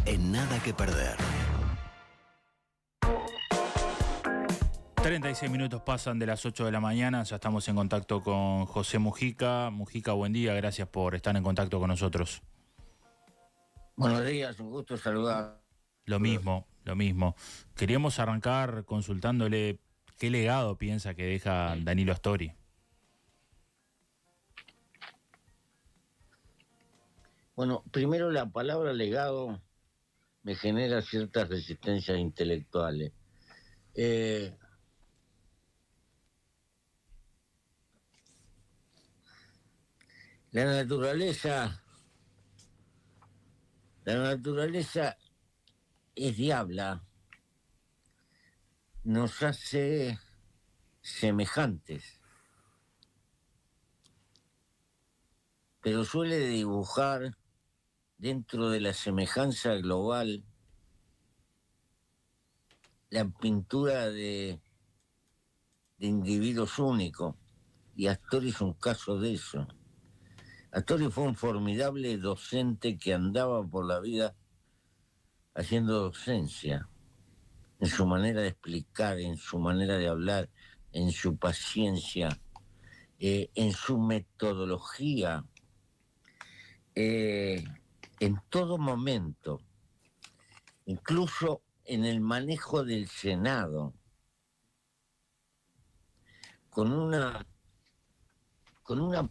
en Nada que Perder. 36 minutos pasan de las 8 de la mañana, ya estamos en contacto con José Mujica. Mujica, buen día, gracias por estar en contacto con nosotros. Buenos días, un gusto saludar. Lo mismo. Queríamos arrancar consultándole qué legado piensa que deja Danilo Astori. Bueno, primero la palabra legado me genera ciertas resistencias intelectuales. La naturaleza es diabla, nos hace semejantes, pero suele dibujar dentro de la semejanza global la pintura de individuos únicos, y Astori es un caso de eso. Astori fue un formidable docente que andaba por la vida haciendo docencia, en su manera de explicar, en su manera de hablar, en su paciencia, en su metodología, en todo momento, incluso en el manejo del Senado, con una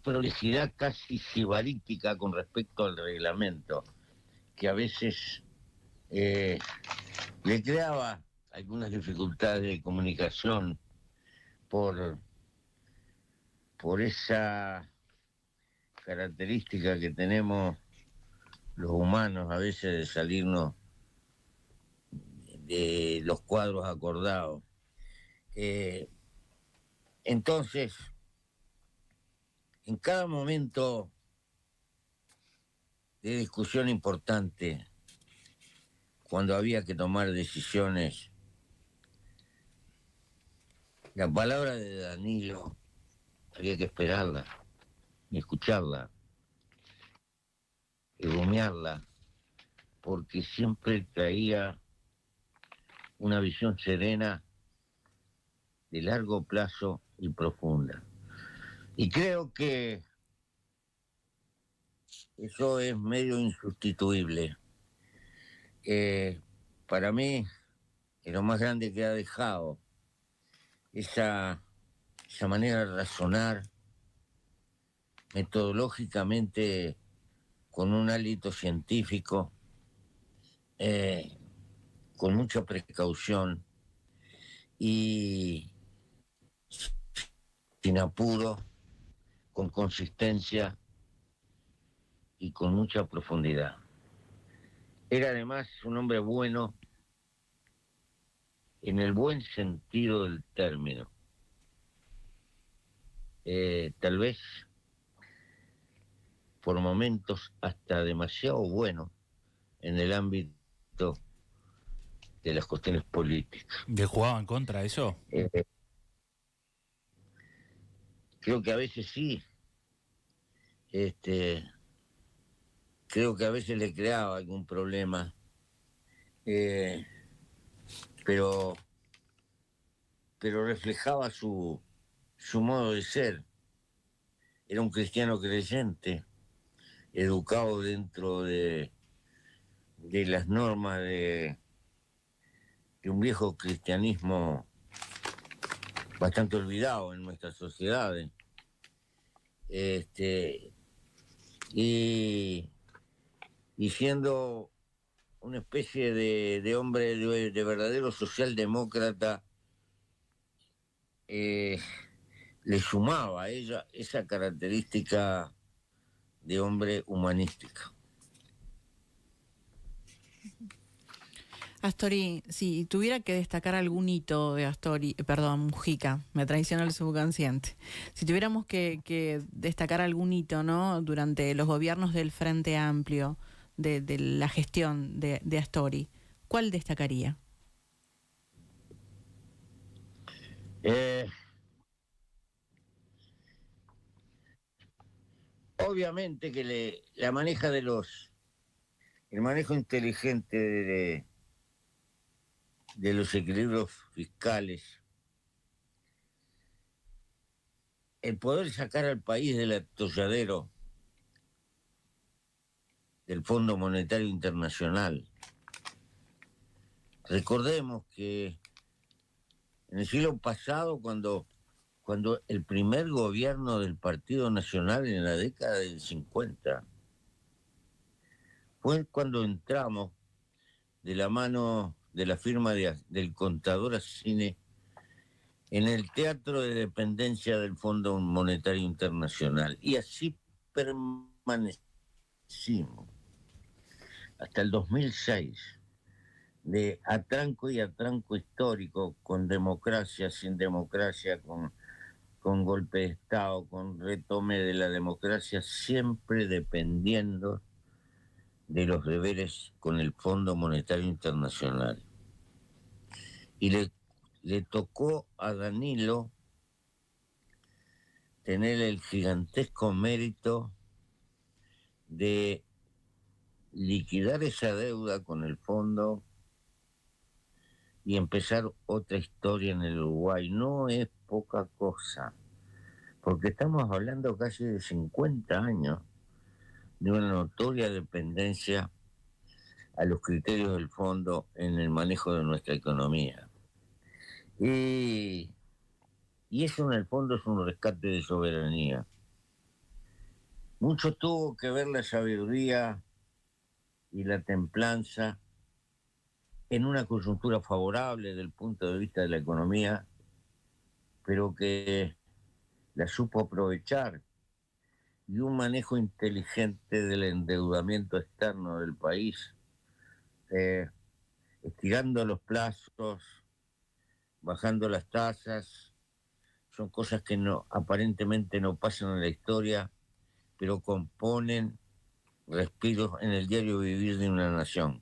prolijidad casi sibarítica con respecto al reglamento, que a veces le creaba algunas dificultades de comunicación por esa característica que tenemos los humanos a veces de salirnos de los cuadros acordados. Entonces, en cada momento de discusión importante, cuando había que tomar decisiones, la palabra de Danilo había que esperarla, y escucharla, y rumiarla, porque siempre traía una visión serena, de largo plazo y profunda. Y creo que eso es medio insustituible. Para mí, es lo más grande que ha dejado esa manera de razonar metodológicamente, con un hálito científico, con mucha precaución y sin apuro, con consistencia y con mucha profundidad. Era además un hombre bueno en el buen sentido del término. Tal vez por momentos hasta demasiado bueno en el ámbito de las cuestiones políticas. ¿Le jugaba en contra eso? Creo que a veces sí. Creo que a veces le creaba algún problema. Pero reflejaba su modo de ser. Era un cristiano creyente, educado dentro de las normas de un viejo cristianismo bastante olvidado en nuestras sociedades. Y siendo una especie de hombre, de verdadero socialdemócrata, le sumaba a ella esa característica de hombre humanístico. Astori, si tuviera que destacar algún hito de Mujica, me traiciona el subconsciente. Si tuviéramos que destacar algún hito, ¿no?, durante los gobiernos del Frente Amplio, de la gestión de Astori, ¿cuál destacaría? Obviamente que la maneja de los el manejo inteligente de los equilibrios fiscales, el poder sacar al país del atolladero del Fondo Monetario Internacional. Recordemos que en el siglo pasado, cuando el primer gobierno del Partido Nacional en la década del 50, fue cuando entramos de la mano de la firma del contador Ascine en el teatro de dependencia del Fondo Monetario Internacional. Y así permanecimos hasta el 2006, de atranco y atranco histórico, con democracia, sin democracia, con golpe de Estado, con retome de la democracia, siempre dependiendo de los deberes con el Fondo Monetario Internacional. Y le tocó a Danilo tener el gigantesco mérito de liquidar esa deuda con el fondo y empezar otra historia en el Uruguay. No es poca cosa, porque estamos hablando casi de 50 años de una notoria dependencia a los criterios del fondo en el manejo de nuestra economía. Y eso en el fondo es un rescate de soberanía. Mucho tuvo que ver la sabiduría y la templanza en una coyuntura favorable desde el punto de vista de la economía, pero que la supo aprovechar, y un manejo inteligente del endeudamiento externo del país, estirando los plazos, bajando las tasas. Son cosas que aparentemente no pasan en la historia, pero componen respiros en el diario vivir de una nación.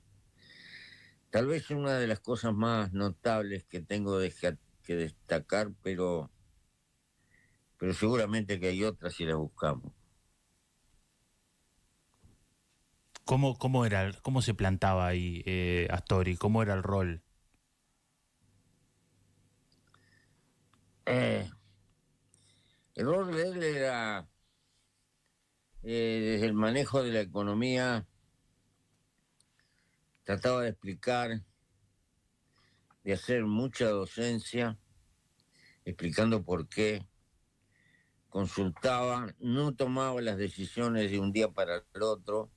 Tal vez una de las cosas más notables que tengo que destacar, pero seguramente que hay otras si las buscamos. ¿Cómo se plantaba ahí Astori? ¿Cómo era el rol? El rol de él era, desde el manejo de la economía, trataba de explicar, de hacer mucha docencia, explicando por qué, consultaba, no tomaba las decisiones de un día para el otro,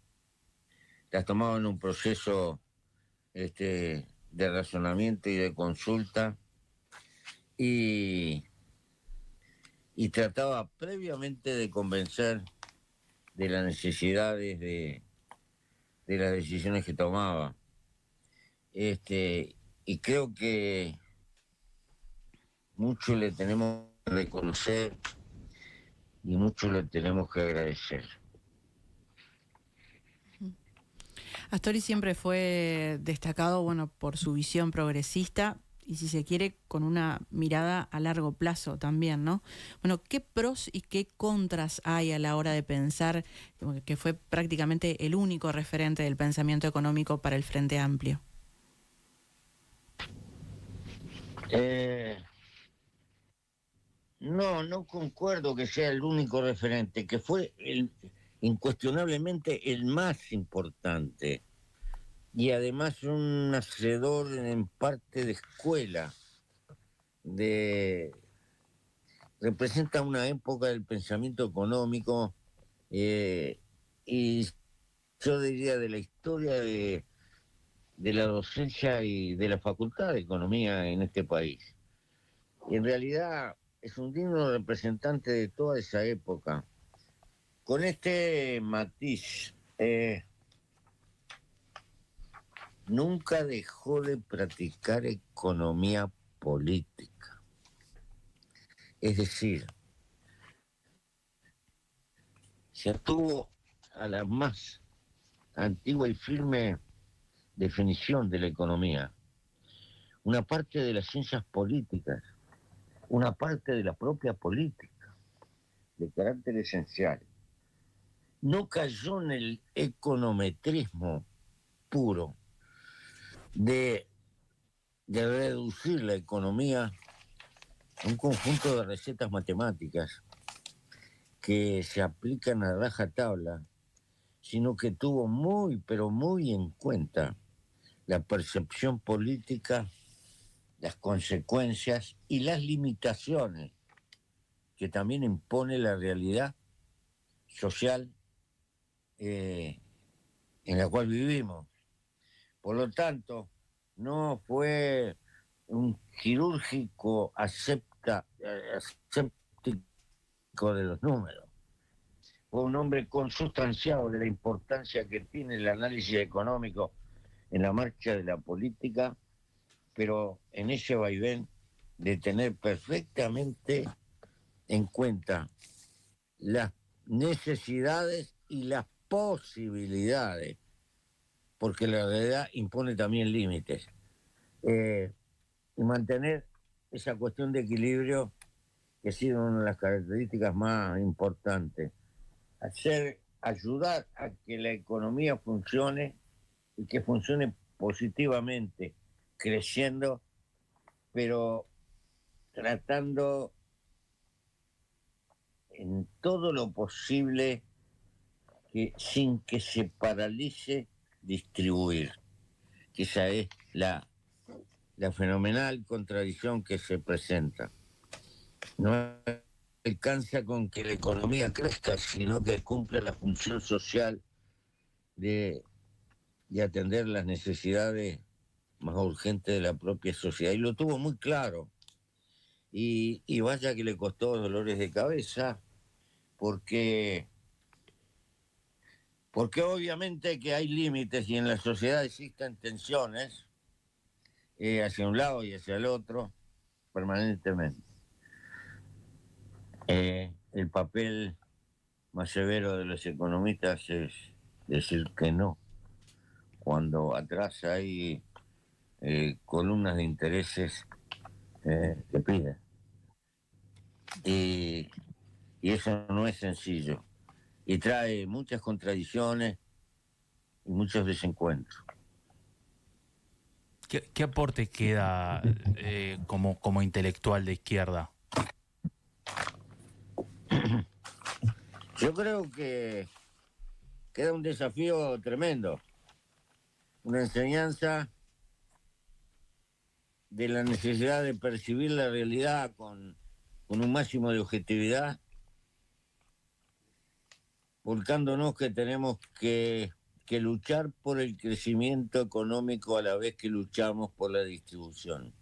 las tomaba en un proceso de razonamiento y de consulta, y trataba previamente de convencer de las necesidades de las decisiones que tomaba. Y creo que mucho le tenemos que reconocer y mucho le tenemos que agradecer. Astori siempre fue destacado, bueno, por su visión progresista y, si se quiere, con una mirada a largo plazo también, ¿no? Bueno, ¿qué pros y qué contras hay a la hora de pensar que fue prácticamente el único referente del pensamiento económico para el Frente Amplio? No concuerdo que sea el único referente, que fue incuestionablemente el más importante, y además un hacedor en parte de escuela, representa una época del pensamiento económico, y yo diría de la historia de la docencia y de la Facultad de Economía en este país. Y en realidad es un digno representante de toda esa época. Con este matiz, nunca dejó de practicar economía política. Es decir, se atuvo a la más antigua y firme definición de la economía. Una parte de las ciencias políticas, una parte de la propia política, de carácter esencial. No cayó en el econometrismo puro de reducir la economía a un conjunto de recetas matemáticas que se aplican a rajatabla, sino que tuvo muy, pero muy en cuenta la percepción política, las consecuencias y las limitaciones que también impone la realidad social en la cual vivimos. Por lo tanto, no fue un quirúrgico aséptico de los números. Fue un hombre consustanciado de la importancia que tiene el análisis económico en la marcha de la política, pero en ese vaivén de tener perfectamente en cuenta las necesidades y las posibilidades, porque la realidad impone también límites, y mantener esa cuestión de equilibrio que ha sido una de las características más importantes. Ayudar a que la economía funcione y que funcione positivamente, creciendo, pero tratando en todo lo posible que sin que se paralice distribuir, que esa es la fenomenal contradicción que se presenta. No alcanza con que la economía crezca, sino que cumpla la función social de atender las necesidades más urgentes de la propia sociedad. Y lo tuvo muy claro. Y vaya que le costó dolores de cabeza, porque obviamente que hay límites y en la sociedad existen tensiones hacia un lado y hacia el otro permanentemente. El papel más severo de los economistas es decir que no, cuando atrás hay columnas de intereses que piden. Y eso no es sencillo. Y trae muchas contradicciones y muchos desencuentros. ¿Qué aporte queda como intelectual de izquierda? Yo creo que queda un desafío tremendo, una enseñanza de la necesidad de percibir la realidad con un máximo de objetividad, volcándonos que tenemos que luchar por el crecimiento económico a la vez que luchamos por la distribución.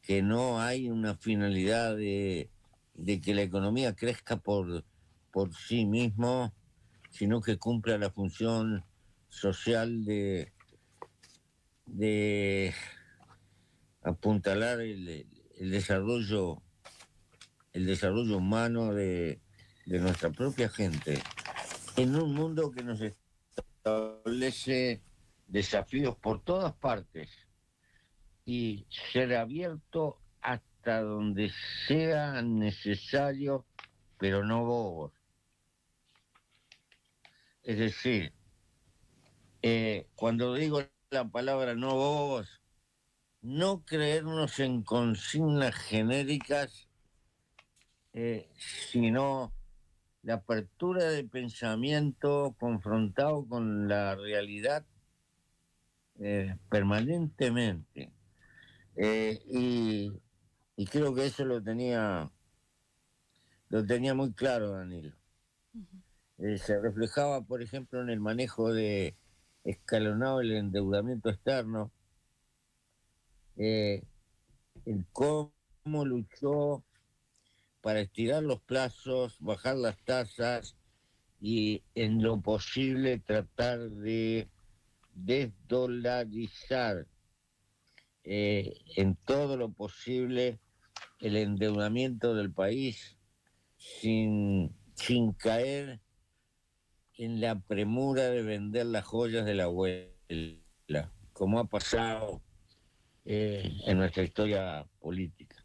Que no hay una finalidad de que la economía crezca por sí mismo, sino que cumpla la función social de apuntalar el desarrollo humano de nuestra propia gente, en un mundo que nos establece desafíos por todas partes, y ser abierto hasta donde sea necesario, pero no bobos. Es decir, cuando digo la palabra no bobos, no creernos en consignas genéricas, sino la apertura de pensamiento confrontado con la realidad permanentemente. Y creo que eso lo tenía muy claro Danilo. Se reflejaba, por ejemplo, en el manejo de escalonado del endeudamiento externo, el cómo luchó para estirar los plazos, bajar las tasas y en lo posible tratar de desdolarizar en todo lo posible el endeudamiento del país sin caer en la premura de vender las joyas de la abuela, como ha pasado en nuestra historia política.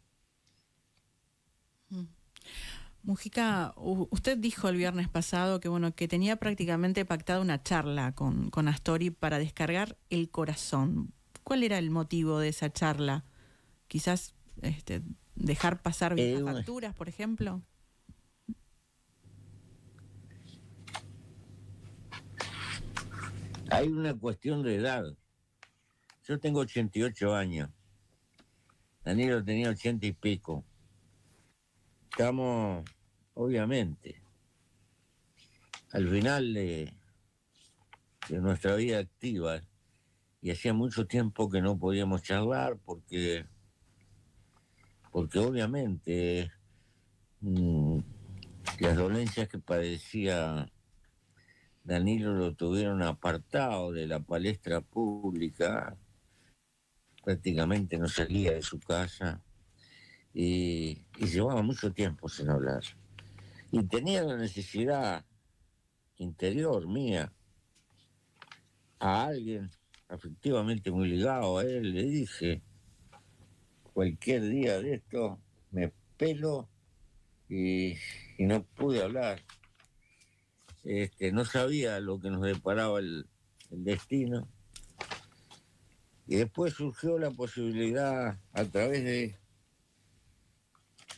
Mujica, usted dijo el viernes pasado que bueno, que tenía prácticamente pactada una charla con Astori para descargar el corazón. ¿Cuál era el motivo de esa charla? Quizás dejar pasar viejas facturas, por ejemplo. Hay una cuestión de edad. Yo tengo 88 años. Danilo tenía 80 y pico. Estamos, obviamente, al final de nuestra vida activa, y hacía mucho tiempo que no podíamos charlar porque obviamente las dolencias que padecía Danilo lo tuvieron apartado de la palestra pública, prácticamente no salía de su casa y llevaba mucho tiempo sin hablar. Y tenía la necesidad interior mía a alguien afectivamente muy ligado a él. Le dije, cualquier día de esto me pelo y no pude hablar. No sabía lo que nos deparaba el destino. Y después surgió la posibilidad, a través de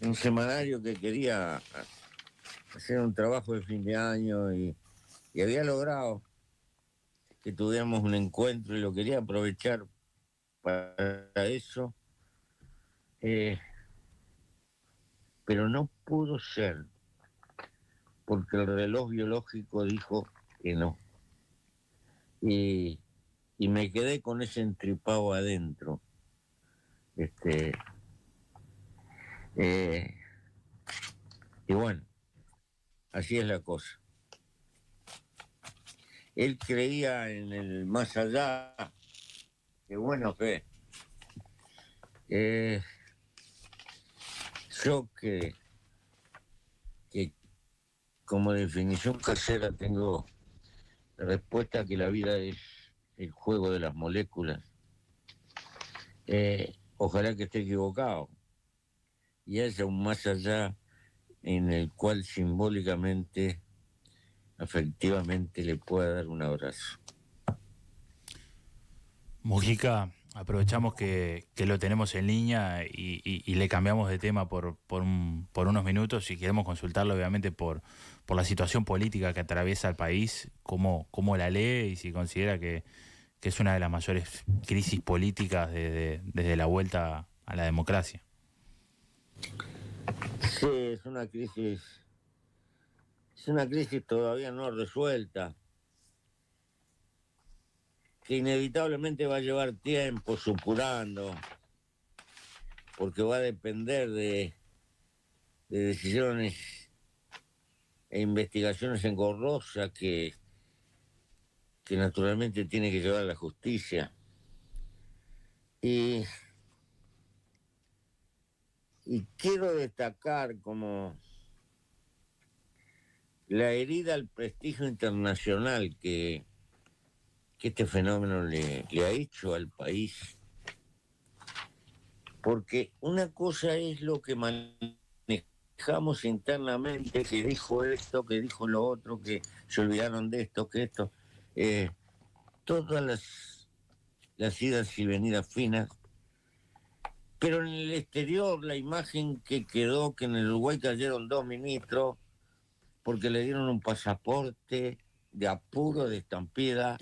un semanario que quería hacer un trabajo de fin de año y había logrado que tuviéramos un encuentro y lo quería aprovechar para eso, pero no pudo ser, porque el reloj biológico dijo que no. Y me quedé con ese entripado adentro. Y bueno, así es la cosa. Él creía en el más allá, de buena fe. Yo que como definición casera tengo la respuesta que la vida es el juego de las moléculas. Ojalá que esté equivocado y haya un más allá en el cual simbólicamente, afectivamente le pueda dar un abrazo. Mujica, aprovechamos que lo tenemos en línea y le cambiamos de tema por unos minutos y queremos consultarlo obviamente por la situación política que atraviesa el país, cómo la lee y si considera que es una de las mayores crisis políticas desde la vuelta a la democracia. Sí, es una crisis todavía no resuelta, que inevitablemente va a llevar tiempo supurando, porque va a depender de decisiones e investigaciones engorrosas que naturalmente tiene que llevar la justicia. Y quiero destacar como la herida al prestigio internacional que este fenómeno le ha hecho al país. Porque una cosa es lo que manejamos internamente, que dijo esto, que dijo lo otro, que se olvidaron de esto, que esto. Todas las idas y venidas finas. Pero en el exterior la imagen que quedó, que en el Uruguay cayeron 2 ministros porque le dieron un pasaporte de apuro, de estampida,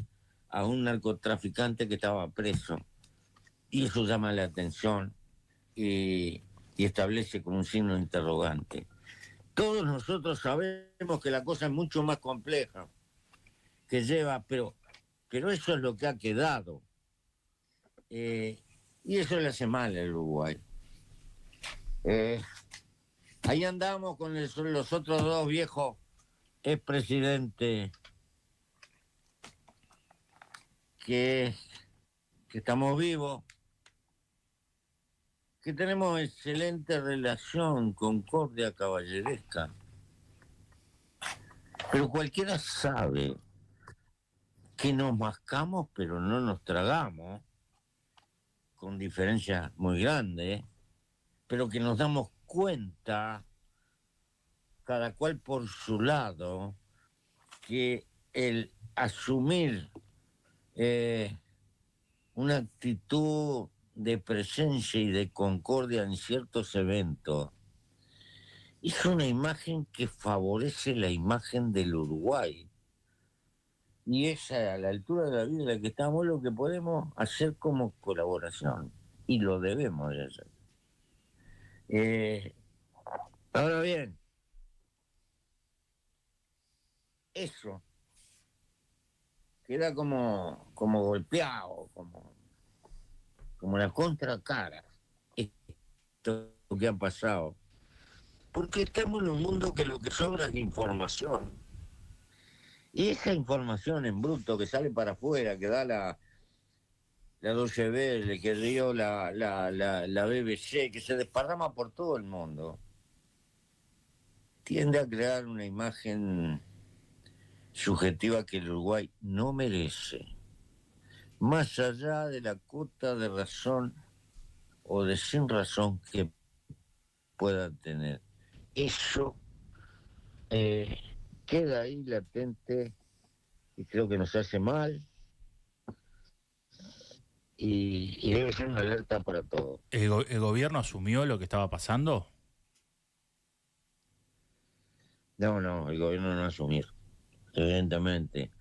a un narcotraficante que estaba preso. Y eso llama la atención y establece como un signo de interrogante. Todos nosotros sabemos que la cosa es mucho más compleja, que lleva, pero eso es lo que ha quedado. Y eso le hace mal al Uruguay. Ahí andamos con los otros 2 viejos expresidentes que estamos vivos, que tenemos excelente relación, concordia caballeresca. Pero cualquiera sabe que nos mascamos, pero no nos tragamos, con diferencias muy grandes, pero que nos damos cuenta cada cual por su lado, que el asumir una actitud de presencia y de concordia en ciertos eventos es una imagen que favorece la imagen del Uruguay. Y es a la altura de la vida en la que estamos lo que podemos hacer como colaboración. Y lo debemos de hacer. Ahora bien, eso queda como golpeado, como la contracara. Esto que ha pasado. Porque estamos en un mundo que lo que sobra es información. Y esa información en bruto que sale para afuera, que da la Deutsche Welle, que dio la BBC, que se desparrama por todo el mundo, tiende a crear una imagen subjetiva que el Uruguay no merece, más allá de la cuota de razón o de sin razón que pueda tener. Eso queda ahí latente y creo que nos hace mal y debe ser una alerta para todos. ¿El gobierno asumió lo que estaba pasando? No, el gobierno no asumir, evidentemente.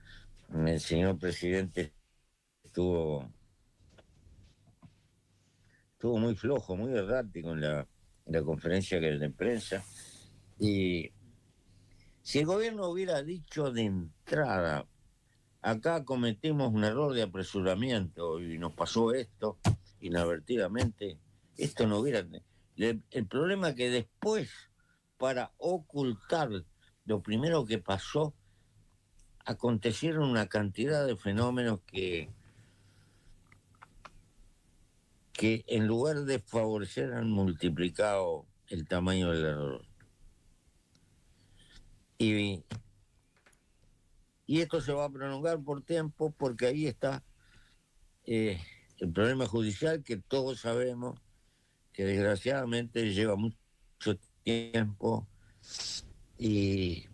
El señor presidente estuvo muy flojo, muy errático en la conferencia de prensa. Y si el gobierno hubiera dicho de entrada, acá cometimos un error de apresuramiento y nos pasó esto inadvertidamente, esto no hubiera... El problema es que después, para ocultar lo primero que pasó, acontecieron una cantidad de fenómenos que en lugar de favorecer han multiplicado el tamaño del error. Y esto se va a prolongar por tiempo porque ahí está el problema judicial que todos sabemos que desgraciadamente lleva mucho tiempo y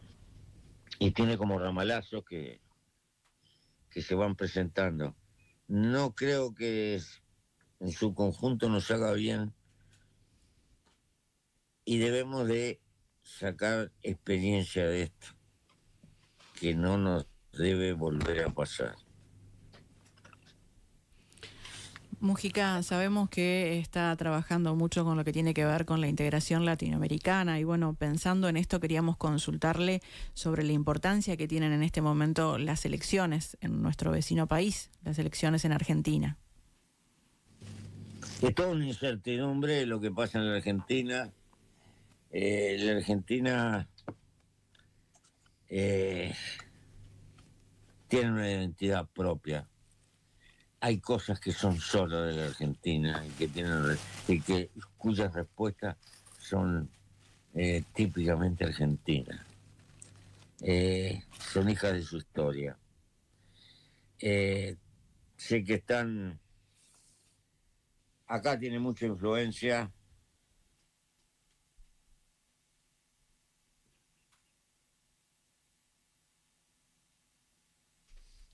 tiene como ramalazos que se van presentando. No creo que en su conjunto nos haga bien y debemos de sacar experiencia de esto, que no nos debe volver a pasar. Mujica, sabemos que está trabajando mucho con lo que tiene que ver con la integración latinoamericana y bueno, pensando en esto queríamos consultarle sobre la importancia que tienen en este momento las elecciones en nuestro vecino país, las elecciones en Argentina. Es toda una incertidumbre lo que pasa en la Argentina. La Argentina tiene una identidad propia. Hay cosas que son solo de la Argentina y cuyas respuestas son típicamente argentinas. Son hijas de su historia. Sé que están... Acá tiene mucha influencia.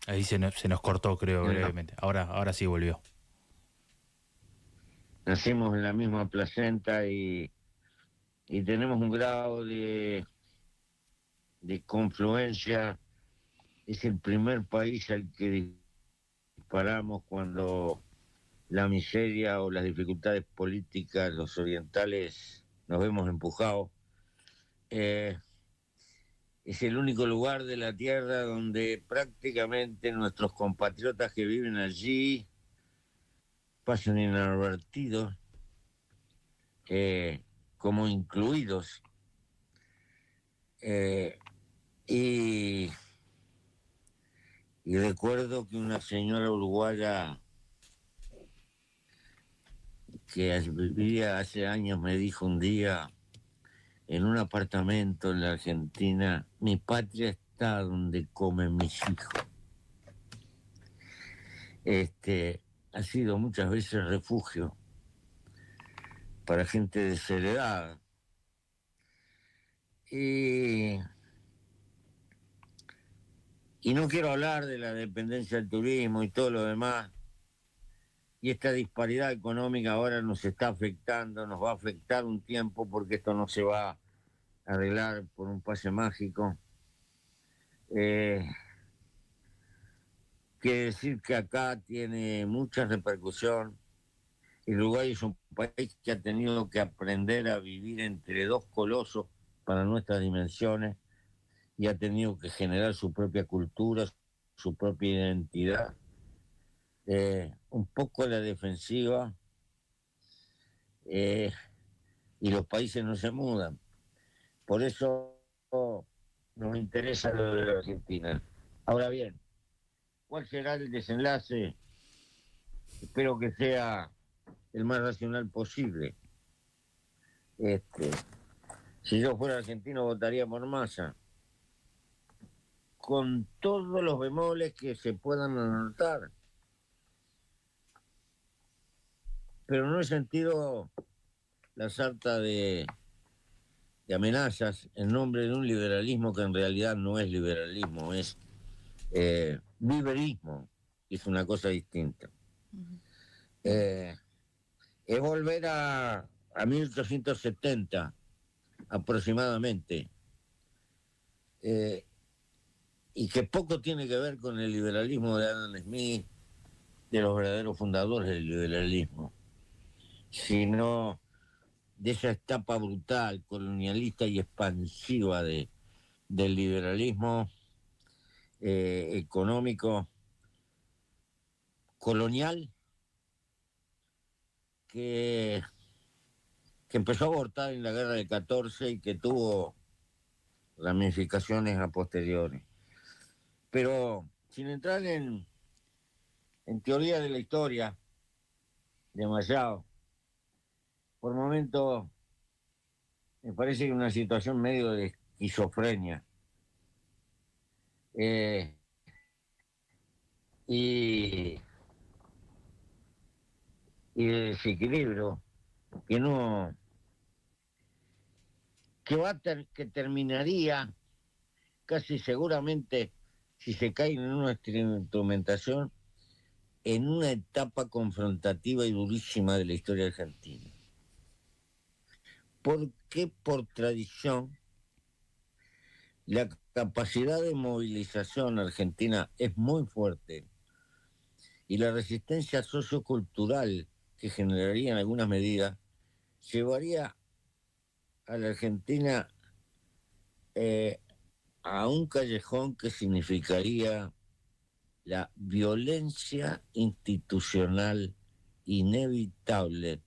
Ahí se nos cortó, creo, brevemente. Ahora sí volvió. Nacimos en la misma placenta y tenemos un grado de confluencia. Es el primer país al que disparamos cuando la miseria o las dificultades políticas, los orientales, nos vemos empujados. Es el único lugar de la tierra donde prácticamente nuestros compatriotas que viven allí pasan inadvertidos, como incluidos. Y recuerdo que una señora uruguaya que vivía hace años me dijo un día en un apartamento en la Argentina: mi patria está donde comen mis hijos. Ha sido muchas veces refugio para gente desheredada. Y, y no quiero hablar de la dependencia del turismo y todo lo demás. Y esta disparidad económica ahora nos está afectando, nos va a afectar un tiempo porque esto no se va a arreglar por un pase mágico. Quiere decir que acá tiene mucha repercusión. El Uruguay es un país que ha tenido que aprender a vivir entre dos colosos para nuestras dimensiones y ha tenido que generar su propia cultura, su propia identidad. Un poco a la defensiva, eh, y los países no se mudan. Por eso nos interesa lo de la Argentina. Ahora bien, ¿cuál será el desenlace? Espero que sea el más racional posible. Si yo fuera argentino votaría por Massa, con todos los bemoles que se puedan anotar. Pero no he sentido la sarta de amenazas en nombre de un liberalismo que en realidad no es liberalismo, es viverismo, es una cosa distinta. Es volver a 1870 aproximadamente, y que poco tiene que ver con el liberalismo de Adam Smith, de los verdaderos fundadores del liberalismo, sino de esa etapa brutal, colonialista y expansiva del liberalismo económico colonial que empezó a abortar en la guerra del 14 y que tuvo ramificaciones a posteriores. Pero sin entrar en teoría de la historia demasiado, por momentos me parece que una situación medio de esquizofrenia. Y de desequilibrio que no que terminaría casi seguramente, si se cae en una instrumentación, en una etapa confrontativa y durísima de la historia argentina. Porque por tradición la capacidad de movilización argentina es muy fuerte y la resistencia sociocultural que generaría en algunas medidas llevaría a la Argentina a un callejón que significaría la violencia institucional inevitable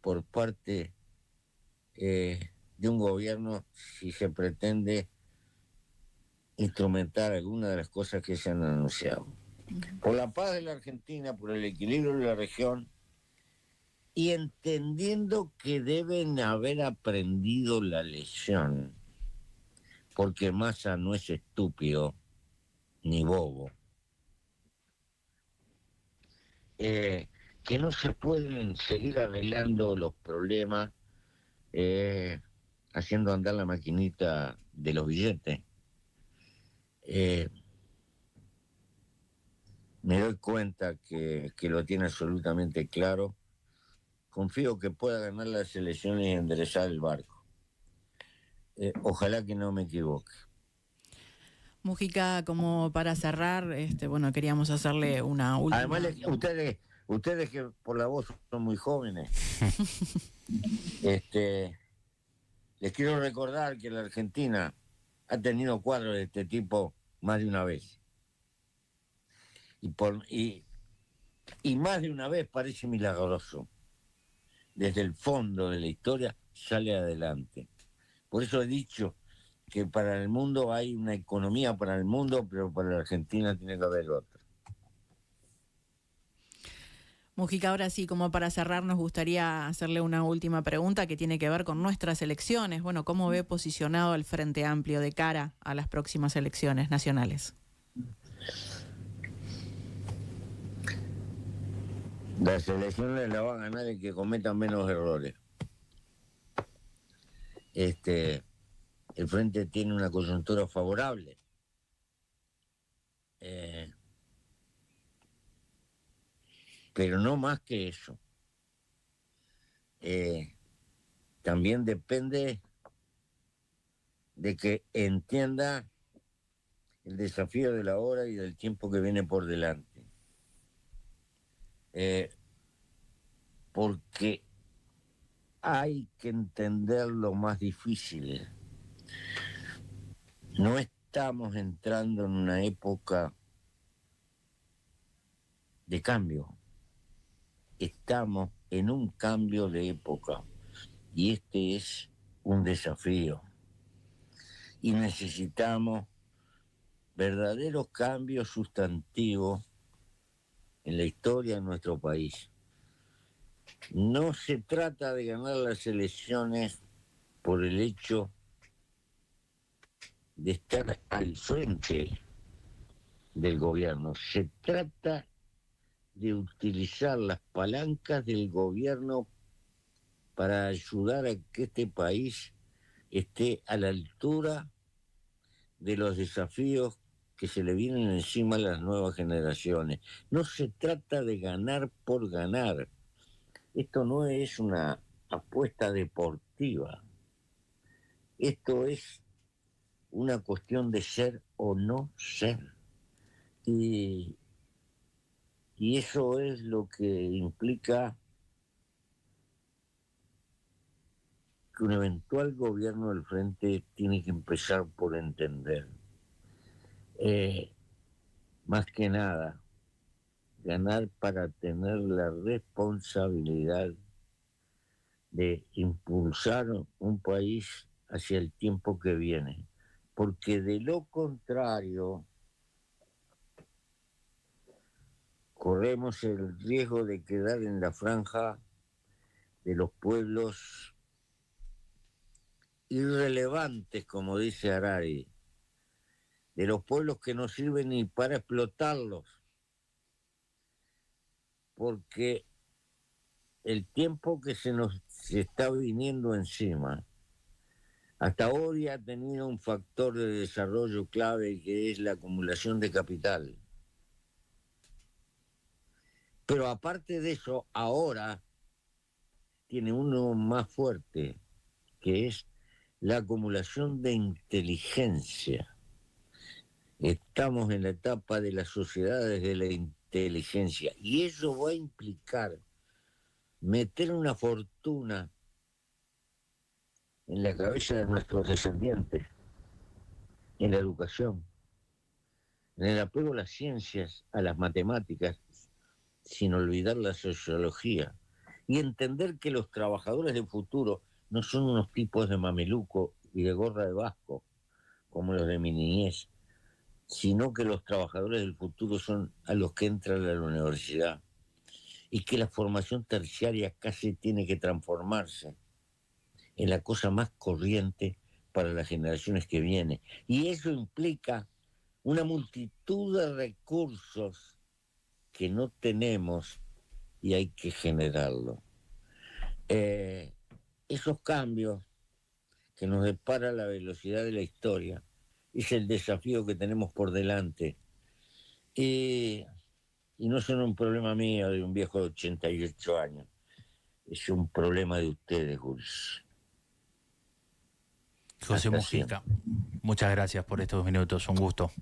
por parte de un gobierno si se pretende instrumentar alguna de las cosas que se han anunciado. Por la paz de la Argentina, por el equilibrio de la región y entendiendo que deben haber aprendido la lección, porque Massa no es estúpido ni bobo. Que no se pueden seguir arreglando los problemas haciendo andar la maquinita de los billetes. Me doy cuenta que lo tiene absolutamente claro. Confío que pueda ganar las elecciones y enderezar el barco. Ojalá que no me equivoque. Mujica, como para cerrar, bueno, queríamos hacerle una última... Además, ustedes que por la voz son muy jóvenes, les quiero recordar que la Argentina ha tenido cuadros de este tipo más de una vez. Y más de una vez parece milagroso. Desde el fondo de la historia sale adelante. Por eso he dicho que para el mundo hay una economía para el mundo, pero para la Argentina tiene que haber otra. Mujica, ahora sí, como para cerrar, nos gustaría hacerle una última pregunta que tiene que ver con nuestras elecciones. Bueno, ¿cómo ve posicionado el Frente Amplio de cara a las próximas elecciones nacionales? Las elecciones las va a ganar el que cometa menos errores. el frente tiene una coyuntura favorable. Pero no más que eso. También depende de que entienda el desafío de la hora y del tiempo que viene por delante. Porque hay que entender lo más difícil. No estamos entrando en una época de cambio. Estamos en un cambio de época y este es un desafío. Y necesitamos verdaderos cambios sustantivos en la historia de nuestro país. No se trata de ganar las elecciones por el hecho de estar al frente del gobierno. Se trata de utilizar las palancas del gobierno para ayudar a que este país esté a la altura de los desafíos que se le vienen encima a las nuevas generaciones. No se trata de ganar por ganar. Esto no es una apuesta deportiva. Esto es una cuestión de ser o no ser. Y eso es lo que implica que un eventual gobierno del frente tiene que empezar por entender. Más que nada, ganar para tener la responsabilidad de impulsar un país hacia el tiempo que viene. Porque de lo contrario, corremos el riesgo de quedar en la franja de los pueblos irrelevantes, como dice Harari, de los pueblos que no sirven ni para explotarlos, porque el tiempo que se está viniendo encima, hasta hoy ha tenido un factor de desarrollo clave que es la acumulación de capital. Pero aparte de eso, ahora tiene uno más fuerte, que es la acumulación de inteligencia. Estamos en la etapa de las sociedades de la inteligencia y eso va a implicar meter una fortuna en la cabeza de nuestros descendientes, en la educación, en el apego a las ciencias, a las matemáticas, sin olvidar la sociología, y entender que los trabajadores del futuro no son unos tipos de mameluco y de gorra de vasco, como los de mi niñez, sino que los trabajadores del futuro son a los que entran a la universidad, y que la formación terciaria casi tiene que transformarse en la cosa más corriente para las generaciones que vienen. Y eso implica una multitud de recursos que no tenemos y hay que generarlo. Esos cambios que nos depara la velocidad de la historia es el desafío que tenemos por delante. Y no son un problema mío de un viejo de 88 años. Es un problema de ustedes, Jules. José Mujica, muchas gracias por estos minutos, un gusto.